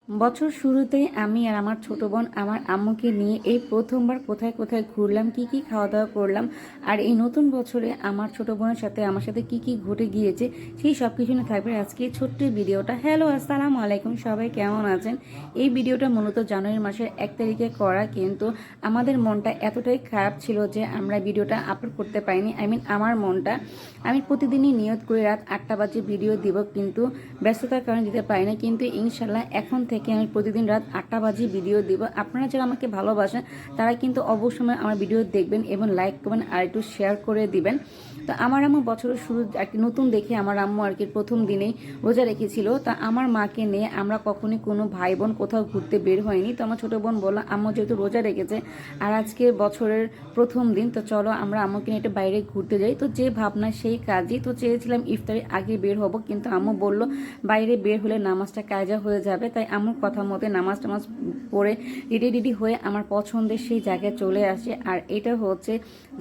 বছর শুরুতেই আমি আর আমার ছোট বোন আমার আম্মুকে নিয়ে এই প্রথমবার কোথায় কোথায় ঘুরলাম, কি কি খাওয়া দাওয়া করলাম, আর এই নতুন বছরে আমার ছোট বোনের সাথে আমার সাথে কি কি ঘটে গিয়েছে সেই সব কিছু নিয়ে থাকবে আজকে এই ছোট্ট ভিডিওটা। হ্যালো, আসসালামু আলাইকুম, সবাই কেমন আছেন? এই ভিডিওটা মূলত জানুয়ারি মাসের 1 তারিখে করা, কিন্তু আমাদের মনটা এতটাই খারাপ ছিল যে আমরা ভিডিওটা আপলোড করতে পারিনি। আমার মনটা, আমি প্রতিদিনই নিয়ত করে রাত 8টা বাজে ভিডিও দিব, কিন্তু ব্যস্ততার কারণে দিতে পারি না। কিন্তু ইনশাল্লাহ এখন থেকে আমি প্রতিদিন রাত 8টা বাজে ভিডিও দিব। আপনারা যারা আমাকে ভালোবাসেন তারা কিন্তু অবশ্যই আমার ভিডিও দেখবেন এবং লাইক করবেন আর একটু শেয়ার করে দিবেন। তো আমার আম্মু বছরের শুরু একটি নতুন দেখে আমার আম্মু আর কি প্রথম দিনেই রোজা রেখেছিল। তা আমার মাকে নিয়ে আমরা কখনই কোনো ভাই বোন কোথাও ঘুরতে বের হয়নি। তো আমার ছোটো বোন বললো আম্মু যেহেতু রোজা রেখেছে আর আজকে বছরের প্রথম দিন, তো চলো আমরা আম্মুকে নিয়ে একটু বাইরে ঘুরতে যাই। তো যে ভাবনা সেই কাজই, তো চেয়েছিলাম ইফতারের আগে বের হব, কিন্তু আম্মু বলল বাইরে বের হলে নামাজটা কাজা হয়ে যাবে। তাই আম্মুর কথা মতে নামাজ টামাজ পড়ে রেডি হয়ে আমার পছন্দের সেই জায়গায় চলে আসে। আর এটা হচ্ছে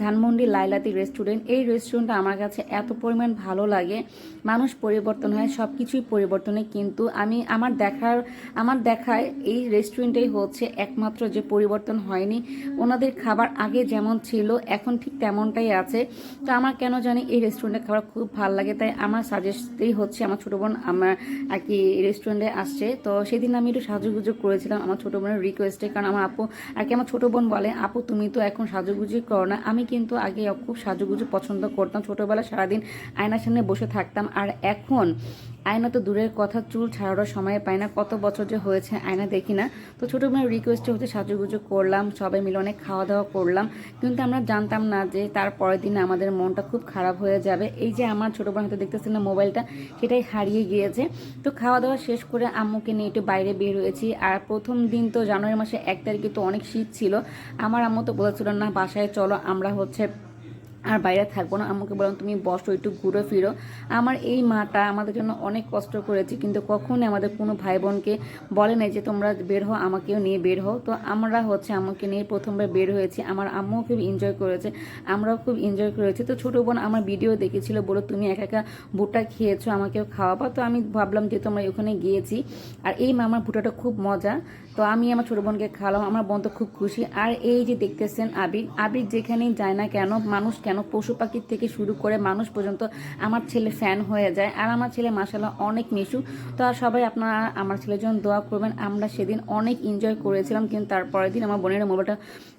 ধানমন্ডি লাইলাতি রেস্টুরেন্ট। এই রেস্টুরেন্টটা আমার কাছে এত পরিমাণ ভালো লাগে। মানুষ পরিবর্তন হয়, সব কিছুই পরিবর্তনে, কিন্তু আমি আমার দেখায় এই রেস্টুরেন্টেই হচ্ছে একমাত্র যে পরিবর্তন হয়নি। ওনাদের খাবার আগে যেমন ছিল এখন ঠিক তেমনটাই আছে। তো আমার কেন জানি এই রেস্টুরেন্টের খাবার খুব ভালো লাগে, তাই আমার সাজেস্টই হচ্ছে আমার ছোটো বোন আমার আর কি রেস্টুরেন্টে আসছে। তো সেদিন আমি একটু সাজুগুজু করেছিলাম আমার ছোটো বোনের রিকোয়েস্টে, কারণ আমার আপু আর কি আমার ছোটো বোন বলে আপু তুমি তো এখন সাজুগুজু করো না। আমি কিন্তু আগে খুব সাজুগুজু পছন্দ করতাম, ছোটোবেলায় সারাদিন আয়নার সামনে বসে থাকতাম। আর এখন আয়না তো দূরের কথা, চুল ছাড়ারও সময় পায় না, কত বছর যে হয়েছে আয়না দেখি না। তো ছোটো বোনের রিকোয়েস্টে হচ্ছে সাজুগুজু করলাম, সবাই মিলে অনেক খাওয়া দাওয়া করলাম, কিন্তু আমরা জানতাম না যে তার পরের দিনে আমাদের মনটা খুব খারাপ হয়ে যাবে। এই যে আমার ছোটো বোন হয়তো দেখতেছি না মোবাইলটা, সেটাই হারিয়ে গিয়েছে। তো খাওয়া দাওয়া শেষ করে আম্মুকে নিয়ে একটু বাইরে বের হয়েছি। আর প্রথম দিন তো জানুয়ারি মাসে 1 তারিখে তো অনেক শীত ছিল। আমার আম্মু তো বলেছিল না বাসায় চলো, আমরা হচ্ছে আর বাইরে থাকবো না। আম্মুকে বললাম তুমি বসো, একটু ঘুরে ফিরো। আমার এই মাটা আমাদের জন্য অনেক কষ্ট করেছে, কিন্তু কখনোই আমাদের কোনো ভাই বোনকে বলে নাই যে তোমরা বের হও, আমাকেও নিয়ে বের হও। তো আমরা হচ্ছে আম্মুকে নিয়ে প্রথমবার বের হয়েছি। আমার আম্মুও খুব এনজয় করেছে, আমরাও খুব এনজয় করেছি। তো ছোটো বোন আমার ভিডিও দেখেছিল, বলো তুমি একা একা ভুট্টা খেয়েছো, আমাকেও খাওয়াবা। তো আমি ভাবলাম যে তোমরা ওখানে গিয়েছি, আর এই মামার ভুট্টাটা খুব মজা। তো আমি আমার ছোটো বোনকে খাওয়ালাম, আমার বোন তো খুব খুশি। আর এই যে দেখতেছেন আবির, আবির যেখানেই যায় না কেন, মানুষ কেন পশু পাখির থেকে শুরু করে মানুষ পর্যন্ত আমার ছেলে ফ্যান হয়ে যায়। আর আমার ছেলে মাশাআল্লাহ অনেক মিশু। তো আর সবাই আপনারা আমার ছেলের জন্য দোয়া করবেন। আমরা সেদিন অনেক এনজয় করেছিলাম, কিন্তু তারপরের দিন আমার বোনের মোবাইলটা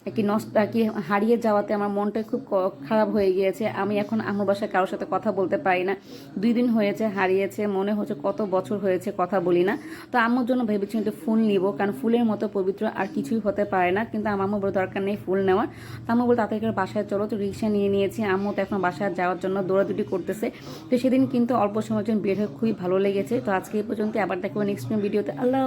একটি নষ্ট আর কি হারিয়ে যাওয়াতে আমার মনটা খুব খারাপ হয়ে গিয়েছে। আমি এখন আমার বাসায় কারোর সাথে কথা বলতে পারি না, 2 দিন হয়েছে হারিয়েছে, মনে হচ্ছে কত বছর হয়েছে কথা বলি না। তো আম্মুর জন্য ভেবেছি একটু ফুল নিব, কারণ ফুলের মতো পবিত্র আর কিছুই হতে পারে না, কিন্তু আমার আম্মু বলে দরকার নেই ফুল নেওয়ার। তো আম্মু বলে তাড়াতাড়ি করে বাসায় চলো। তো রিক্সা নিয়ে নিয়েছি, আম্মু তো এখন বাসায় যাওয়ার জন্য দৌড়াদৌড়ি করতেছে। তো সেদিন কিন্তু অল্প সময়ের জন্য বের হয়ে খুবই ভালো লেগেছে। তো আজকে এই পর্যন্ত, আবার দেখবো নেক্সট ভিডিওতে। আল্লাহ।